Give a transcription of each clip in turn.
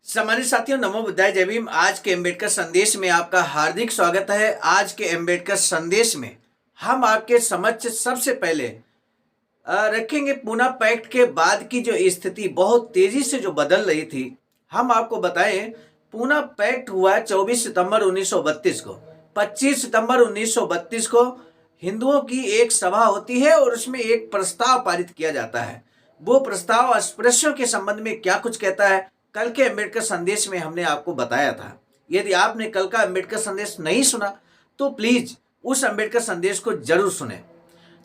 सम्मानित साथियों, नमो बुद्धाय, जय भीम। आज के अम्बेडकर संदेश में आपका हार्दिक स्वागत है। आज के अम्बेडकर संदेश में हम आपके समक्ष सबसे पहले रखेंगे पूना पैक्ट के बाद की जो स्थिति बहुत तेजी से जो बदल रही थी। हम आपको बताएं, पूना पैक्ट हुआ 24 सितंबर 1932 को। 25 सितंबर 1932 को हिंदुओं की एक सभा होती है और उसमें एक प्रस्ताव पारित किया जाता है। वो प्रस्ताव अस्पृश्यों के संबंध में क्या कुछ कहता है, कल के अम्बेडकर संदेश में हमने आपको बताया था। यदि आपने कल का अम्बेडकर संदेश नहीं सुना तो प्लीज उस अम्बेडकर संदेश को जरूर सुने,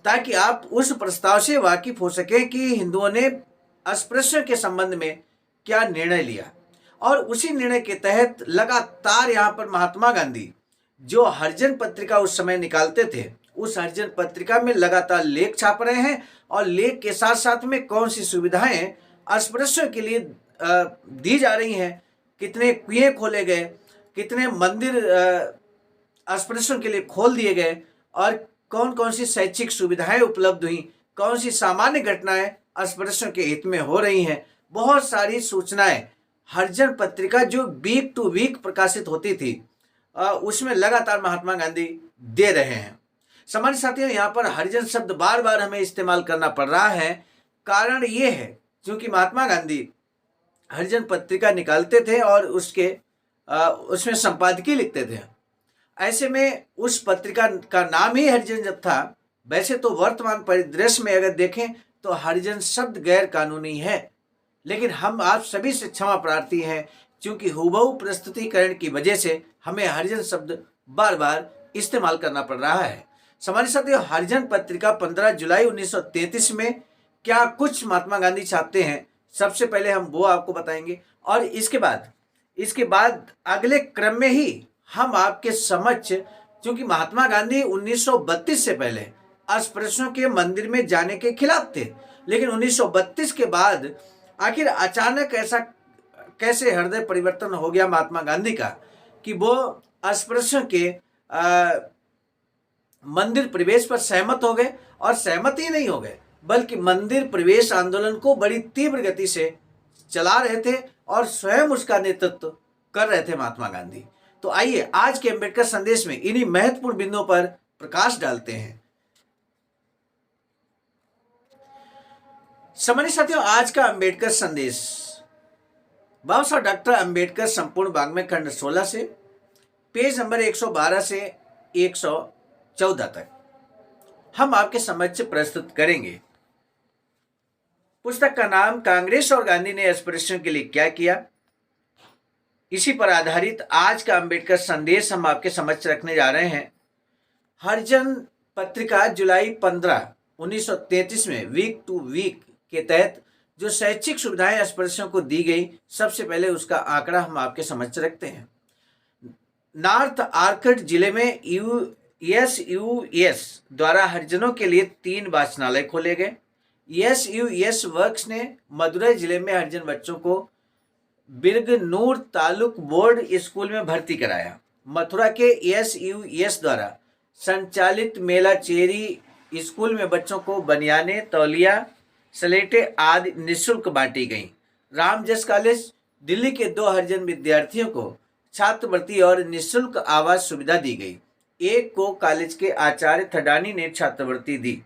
ताकि आप उस प्रस्ताव से वाकिफ हो सके कि हिंदुओं ने अस्पृश्यों के संबंध में क्या निर्णय लिया। और उसी निर्णय के तहत लगातार यहाँ पर महात्मा गांधी जो हरिजन पत्रिका उस समय निकालते थे, उस हरिजन पत्रिका में लगातार लेख छाप रहे हैं और लेख के साथ साथ में कौन सी सुविधाएं अस्पृश्यों के लिए दी जा रही हैं, कितने कुएं खोले गए, कितने मंदिर अस्पृश्यों के लिए खोल दिए गए और कौन कौन सी शैक्षिक सुविधाएं उपलब्ध हुई, कौन सी सामान्य घटनाएं अस्पृश्यों के हित में हो रही हैं। बहुत सारी सूचनाएं हरिजन पत्रिका जो वीक टू वीक प्रकाशित होती थी उसमें लगातार महात्मा गांधी दे रहे हैं। सामान्य साथियों, यहाँ पर हरिजन शब्द बार बार हमें इस्तेमाल करना पड़ रहा है। कारण ये है क्योंकि महात्मा गांधी हरिजन पत्रिका निकालते थे और उसमें संपादकीय लिखते थे। ऐसे में उस पत्रिका का नाम ही हरिजन जब था। वैसे तो वर्तमान परिदृश्य में अगर देखें तो हरिजन शब्द गैर कानूनी है, लेकिन हम आप सभी से क्षमा प्रार्थी हैं क्योंकि हुबहू प्रस्तुतिकरण की वजह से हमें हरिजन शब्द बार बार इस्तेमाल करना पड़ रहा है। हमारे साथियों, हरिजन पत्रिका 15 जुलाई 1933 में क्या कुछ महात्मा गांधी छापते हैं, सबसे पहले हम वो आपको बताएंगे और इसके बाद अगले क्रम में ही हम आपके समक्ष, क्योंकि महात्मा गांधी 1932 से पहले अस्पृश्यों के मंदिर में जाने के खिलाफ थे, लेकिन 1932 के बाद आखिर अचानक ऐसा कैसे हृदय परिवर्तन हो गया महात्मा गांधी का कि वो अस्पृश्यों के मंदिर प्रवेश पर सहमत हो गए। और सहमत ही नहीं हो गए बल्कि मंदिर प्रवेश आंदोलन को बड़ी तीव्र गति से चला रहे थे और स्वयं उसका नेतृत्व कर रहे थे महात्मा गांधी। तो आइए आज के अम्बेडकर संदेश में इन्हीं महत्वपूर्ण बिंदुओं पर प्रकाश डालते हैं। सम्मानित साथियों, आज का अम्बेडकर संदेश बाबा साहब डॉक्टर अम्बेडकर संपूर्ण वाङ्मय खंड 16 से पेज नंबर 112 से 114 तक हम आपके समक्ष प्रस्तुत करेंगे। पुस्तक का नाम कांग्रेस और गांधी ने अस्पृश्यों के लिए क्या किया। इसी पर आधारित आज का अम्बेडकर संदेश हम आपके समक्ष रखने जा रहे हैं। हरिजन पत्रिका जुलाई 15, 1933 में वीक टू वीक के तहत जो शैक्षिक सुविधाएं अस्पृश्यों को दी गई, सबसे पहले उसका आंकड़ा हम आपके समक्ष रखते हैं। नॉर्थ आर्कड जिले में एसयूएस द्वारा हरिजनों के लिए 3 वाचनालय खोले गए। एसयूएस वर्क्स ने मदुरई जिले में हरिजन बच्चों को बिरगनूर तालुक बोर्ड स्कूल में भर्ती कराया। मथुरा के एसयूएस द्वारा संचालित मेलाचेरी स्कूल में बच्चों को बनियाने, तौलिया, स्लेटें आदि निःशुल्क बांटी गईं। रामजस कॉलेज दिल्ली के 2 हरिजन विद्यार्थियों को छात्रवृत्ति और निःशुल्क आवास सुविधा दी गई। एक को कॉलेज के आचार्य थडानी ने छात्रवृत्ति दी।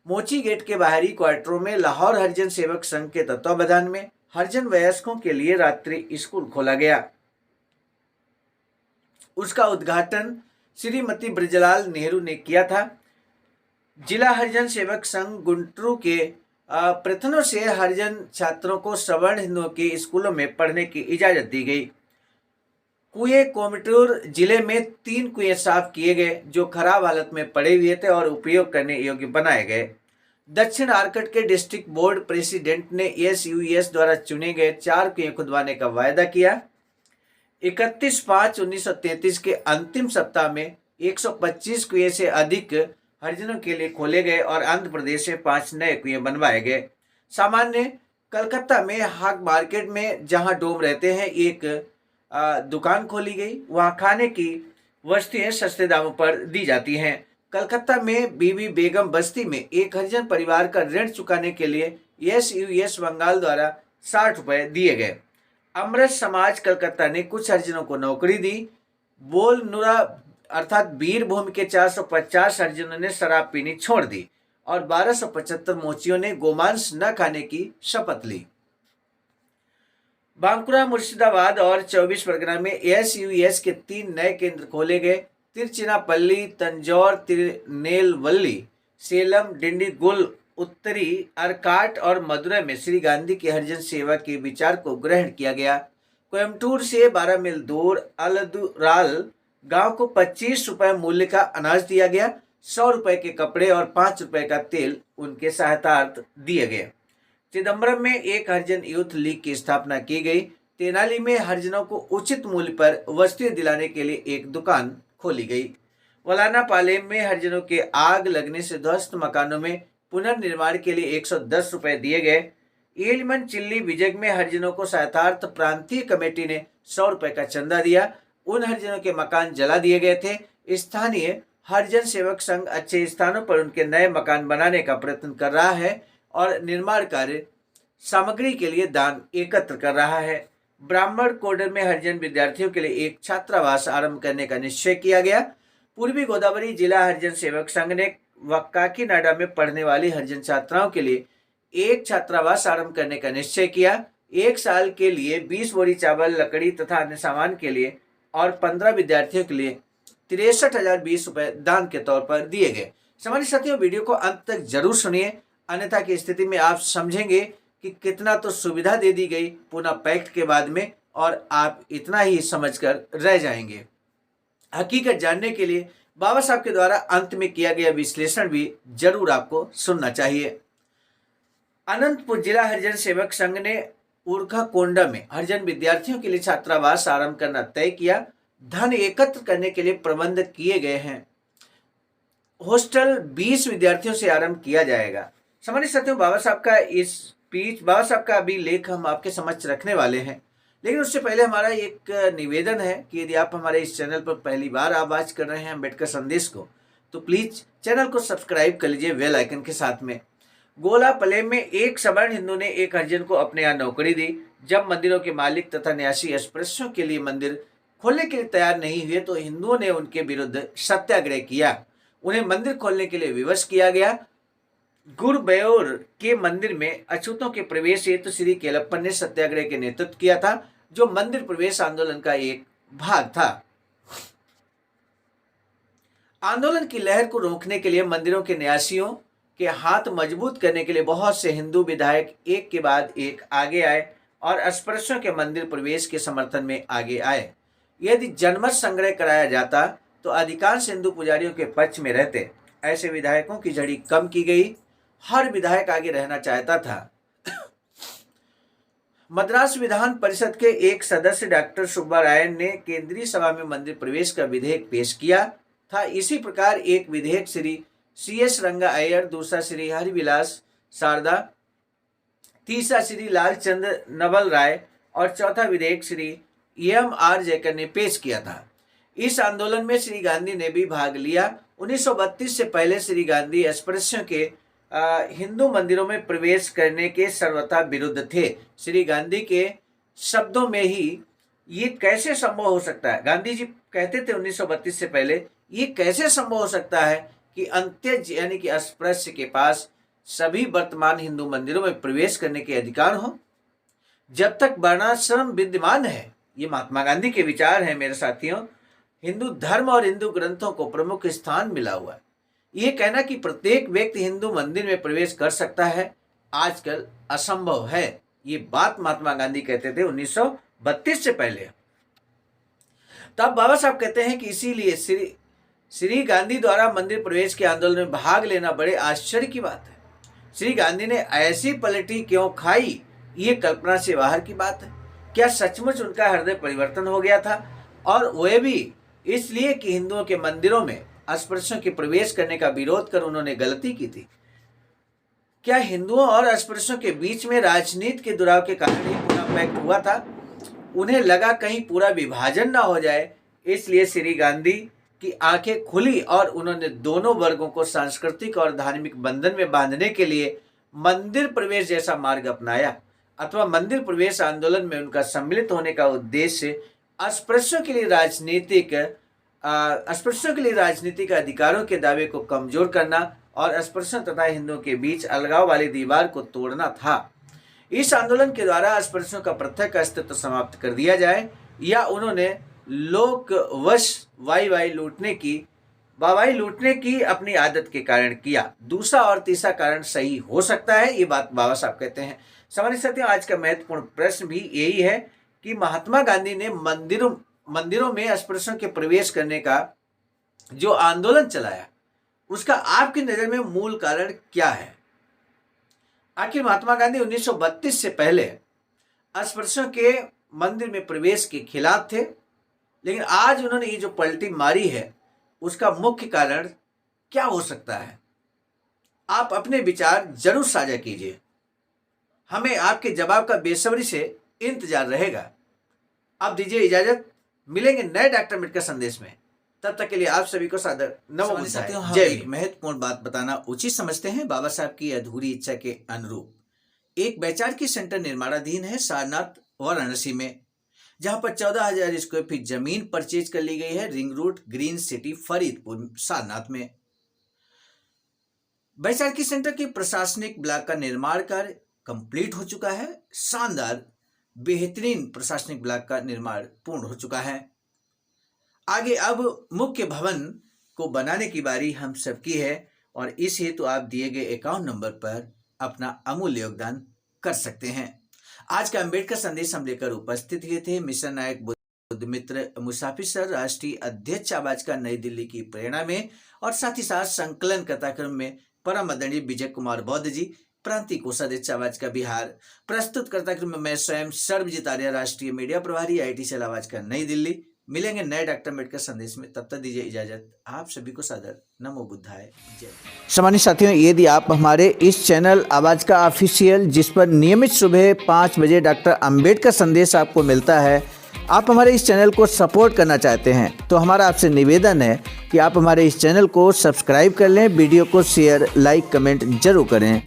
मोची गेट के बाहरी क्वार्टरों में लाहौर हरिजन सेवक संघ के तत्वावधान में हरिजन वयस्कों के लिए रात्रि स्कूल खोला गया। उसका उद्घाटन श्रीमती ब्रजलाल नेहरू ने किया था। जिला हरिजन सेवक संघ गुंटूर के प्रथनों से हरिजन छात्रों को सवर्ण हिंदुओं के स्कूलों में पढ़ने की इजाजत दी गई। कुएं कोयम्बटूर जिले में 3 कुएं साफ किए गए जो खराब हालत में पड़े हुए थे और उपयोग करने योग्य बनाए गए। दक्षिण आर्कट के डिस्ट्रिक्ट बोर्ड प्रेसिडेंट ने एसयूएस द्वारा चुने गए 4 कुएं खुदवाने का वायदा किया। 31/5/1933 के अंतिम सप्ताह में 125 कुएं से अधिक हरिजनों के लिए खोले गए और आंध्र प्रदेश में 5 नए कुएं बनवाए गए। सामान्य कलकत्ता में हाक मार्केट में जहां डोम रहते हैं एक दुकान खोली गई। वहां खाने की वस्तुएं सस्ते दामों पर दी जाती हैं। कलकत्ता में बीबी बेगम बस्ती में एक हरिजन परिवार का ऋण चुकाने के लिए एसयूएस बंगाल द्वारा 60 रुपए दिए गए। अमृत समाज कलकत्ता ने कुछ हरिजनों को नौकरी दी। बोल नुरा अर्थात वीरभूमि के 450 हरिजनों ने शराब पीनी छोड़ दी और 1275 मोचियों ने गोमांस न खाने की शपथ ली। बांकुरा, मुर्शिदाबाद और 24 परगना में एसयूएस के 3 नए केंद्र खोले गए। तिरुचिरापल्ली, तंजौर, तिरुनेलवल्ली, सेलम, डिंडीगुल, उत्तरी अर्काट और मदुरै में श्री गांधी की हरिजन सेवा के विचार को ग्रहण किया गया। कोयम्बटूर से 12 मील दूर अलदुराल गांव को 25 रुपए मूल्य का अनाज दिया गया। 100 रुपए के कपड़े और 5 रुपए का तेल उनके सहायतार्थ दिए गए। चिदम्बरम में एक हरिजन यूथ लीग की स्थापना की गई। तेनाली में हरिजनों को उचित मूल्य पर वस्तुएं दिलाने के लिए एक दुकान खोली गई। वलानापालेम में हरिजनों के आग लगने से ध्वस्त मकानों में पुनर्निर्माण के लिए 110 रुपए दिए गए। इलमन चिल्ली विजय में हरिजनों को सहायतार्थ प्रांतीय कमेटी ने 100 रुपए का चंदा दिया। उन हरिजनों के मकान जला दिए गए थे। स्थानीय हरिजन सेवक संघ अच्छे स्थानों पर उनके नए मकान बनाने का प्रयत्न कर रहा है और निर्माण कार्य सामग्री के लिए दान एकत्र कर रहा है। ब्राह्मण कोडर में हरिजन विद्यार्थियों के लिए एक छात्रावास आरंभ करने का निश्चय किया गया। पूर्वी गोदावरी जिला हरिजन सेवक संघ ने काकीनाडा में पढ़ने वाली हरिजन छात्राओं के लिए एक छात्रावास आरंभ करने का निश्चय किया। 1 साल के लिए 20 बोरी चावल, लकड़ी तथा अन्य सामान के लिए और 15 विद्यार्थियों के लिए 63,020 रुपए दान के तौर पर दिए गए। हमारे साथियों, वीडियो को अंत तक जरूर सुनिए, अन्यथा की स्थिति में आप समझेंगे कि कितना तो सुविधा दे दी गई पुनः पैक्ट के बाद में, और आप इतना ही समझकर रह जाएंगे। हकीकत जानने के लिए बाबा साहब के द्वारा अंत में किया गया विश्लेषण भी जरूर आपको सुनना चाहिए। अनंतपुर जिला हरिजन सेवक संघ ने उर्खा कोंडा में हरिजन विद्यार्थियों के लिए छात्रावास आरंभ करना तय किया। धन एकत्र करने के लिए प्रबंध किए गए हैं। हॉस्टल 20 विद्यार्थियों से आरंभ किया जाएगा। सामान्य साथियों, बाबा साहब का इस स्पीच, बाबा साहब का अभी लेख हम आपके समक्ष रखने वाले हैं, लेकिन उससे पहले हमारा एक निवेदन है कि यदि आप हमारे इस चैनल पर पहली बार आवाज कर रहे हैं अम्बेडकर संदेश को, तो प्लीज चैनल को सब्सक्राइब कर लीजिए बेल आइकन के साथ में। गोलापलेम में एक सवर्ण हिंदू ने एक हरिजन को अपने यहाँ नौकरी दी। जब मंदिरों के मालिक तथा न्यासी अस्पृश्यों के लिए मंदिर खोलने के लिए तैयार नहीं हुए तो हिंदुओं ने उनके विरुद्ध सत्याग्रह किया। उन्हें मंदिर खोलने के लिए विवश किया गया। गुरबयोर के मंदिर में अछूतों के प्रवेश हेतु श्री केलप्पन ने सत्याग्रह के नेतृत्व किया था, जो मंदिर प्रवेश आंदोलन का एक भाग था। आंदोलन की लहर को रोकने के लिए मंदिरों के न्यासियों के हाथ मजबूत करने के लिए बहुत से हिंदू विधायक एक के बाद एक आगे आए और अस्पृश्यों के मंदिर प्रवेश के समर्थन में आगे आए। यदि जनमत संग्रह कराया जाता तो अधिकांश हिंदू पुजारियों के पक्ष में रहते। ऐसे विधायकों की झड़ी कम की गई। हर विधायक आगे रहना चाहता था। मद्रास विधान परिषद के एक सदस्य डॉक्टर सुब्बारायण ने केंद्रीय सभा में मंदिर प्रवेश का विधेयक पेश किया था। इसी प्रकार एक विधेयक श्री CS रंगा अय्यर, दूसरा श्री हरिविलास शारदा, तीसरा श्री लालचंद्र नवल राय और चौथा विधेयक श्री EMR जयकर ने पेश किया था। इस आंदोलन में श्री गांधी ने भी भाग लिया। 1932 से पहले श्री गांधी अस्पृश्यों के हिंदू मंदिरों में प्रवेश करने के सर्वथा विरुद्ध थे। श्री गांधी के शब्दों में ही ये कैसे संभव हो सकता है, गांधी जी कहते थे 1932 से पहले, ये कैसे संभव हो सकता है कि अंत्यज यानी कि अस्पृश्य के पास सभी वर्तमान हिंदू मंदिरों में प्रवेश करने के अधिकार हो जब तक वर्णाश्रम विद्यमान है। ये महात्मा गांधी के विचार हैं मेरे साथियों। हिंदू धर्म और हिंदू ग्रंथों को प्रमुख स्थान मिला हुआ है। ये कहना कि प्रत्येक व्यक्ति हिंदू मंदिर में प्रवेश कर सकता है आजकल असंभव है। ये बात महात्मा गांधी कहते थे 1932 से पहले। तब बाबा साहब कहते हैं कि इसीलिए श्री गांधी द्वारा मंदिर प्रवेश के आंदोलन में भाग लेना बड़े आश्चर्य की बात है। श्री गांधी ने ऐसी पलटी क्यों खाई, ये कल्पना से बाहर की बात है। क्या सचमुच उनका हृदय परिवर्तन हो गया था, और वह भी इसलिए कि हिंदुओं के मंदिरों में अस्पृश्यों के प्रवेश करने का विरोध कर उन्होंने गलती की थी? क्या हिंदुओं और अस्पृश्यों के बीच में राजनीति के दुराव के कारण ही पूरा पैक्ट हुआ था? उन्हें लगा कहीं पूरा विभाजन ना हो जाए, इसलिए श्री गांधी की आंखें खुली और उन्होंने दोनों वर्गों को सांस्कृतिक और धार्मिक बंधन में बांधने के लिए मंदिर प्रवेश जैसा मार्ग अपनाया। अथवा मंदिर प्रवेश आंदोलन में उनका सम्मिलित होने का उद्देश्य अस्पृश्यों के लिए राजनीतिक अधिकारों के दावे को कमजोर करना और अस्पृश्यों तथा हिंदुओं के बीच अलगाव वाली दीवार को तोड़ना था। इस आंदोलन के द्वारा अस्पृश्यों का पृथक अस्तित्व समाप्त कर दिया जाए या उन्होंने लोकवश वाई लूटने की अपनी आदत के कारण किया। दूसरा और तीसरा कारण सही हो सकता है, ये बात बाबा साहब कहते हैं। सामान्य साथियों, आज का महत्वपूर्ण प्रश्न भी यही है कि महात्मा गांधी ने मंदिरों में अस्पृश्यों के प्रवेश करने का जो आंदोलन चलाया, उसका आपकी नजर में मूल कारण क्या है? आखिर महात्मा गांधी 1932 से पहले अस्पृश्यों के मंदिर में प्रवेश के खिलाफ थे, लेकिन आज उन्होंने ये जो पलटी मारी है, उसका मुख्य कारण क्या हो सकता है? आप अपने विचार जरूर साझा कीजिए। हमें आपके जवाब का बेसब्री से इंतजार रहेगा। अब दीजिए इजाजत, मिलेंगे नए डॉक्टर अम्बेडकर संदेश में। तब तक के लिए आप सभी को सादर नमस्कार। हम एक महत्वपूर्ण बात बताना उचित समझते हैं। बाबा साहब की अधूरी इच्छा के अनुरूप एक वैचारिकी सेंटर निर्माणाधीन है सारनाथ वाराणसी में, जहां पर 14,000 स्क्वायर फीट जमीन परचेज कर ली गई है ring road green city Faridpur Sarnath में। वैचारिकी सेंटर के प्रशासनिक ब्लॉक का निर्माण कार्य कंप्लीट हो चुका है। शानदार बेहतरीन प्रशासनिक ब्लॉक का निर्माण पूर्ण हो चुका है। आगे अब मुख्य भवन को बनाने की बारी हम सबकी है और इस हेतु आप दिए गए अकाउंट नंबर पर अपना अमूल्य योगदान कर सकते हैं। आज का अम्बेडकर संदेश हम लेकर उपस्थित हुए थे मिशन नायक बुद्ध मित्र मुसाफिर सर, राष्ट्रीय अध्यक्ष आवाज का नई दिल्ली की प्रेरणा में, और साथ ही साथ संकलन कथाक्रम में परम आदरणीय विजय कुमार बौद्ध जी, प्रांतीय कोषाध्यक्ष आवाज का बिहार। प्रस्तुत कर्ताक्रम में मैं स्वयं सर्वजीत आर्य, राष्ट्रीय मीडिया प्रभारी, IT सेल आवाज का नई दिल्ली। मिलेंगे नए डॉक्टर अम्बेडकर संदेश में, तब तक दीजिए इजाजत। आप सभी को सादर नमो बुद्धाय जय। सामान्य साथियों, यदि आप हमारे इस चैनल आवाज का ऑफिशियल, जिस पर नियमित सुबह 5 बजे डॉक्टर अम्बेडकर संदेश आपको मिलता है, आप हमारे इस चैनल को सपोर्ट करना चाहते हैं, तो हमारा आपसे निवेदन है कि आप हमारे इस चैनल को सब्सक्राइब कर लें, वीडियो को शेयर, लाइक, कमेंट जरूर करें।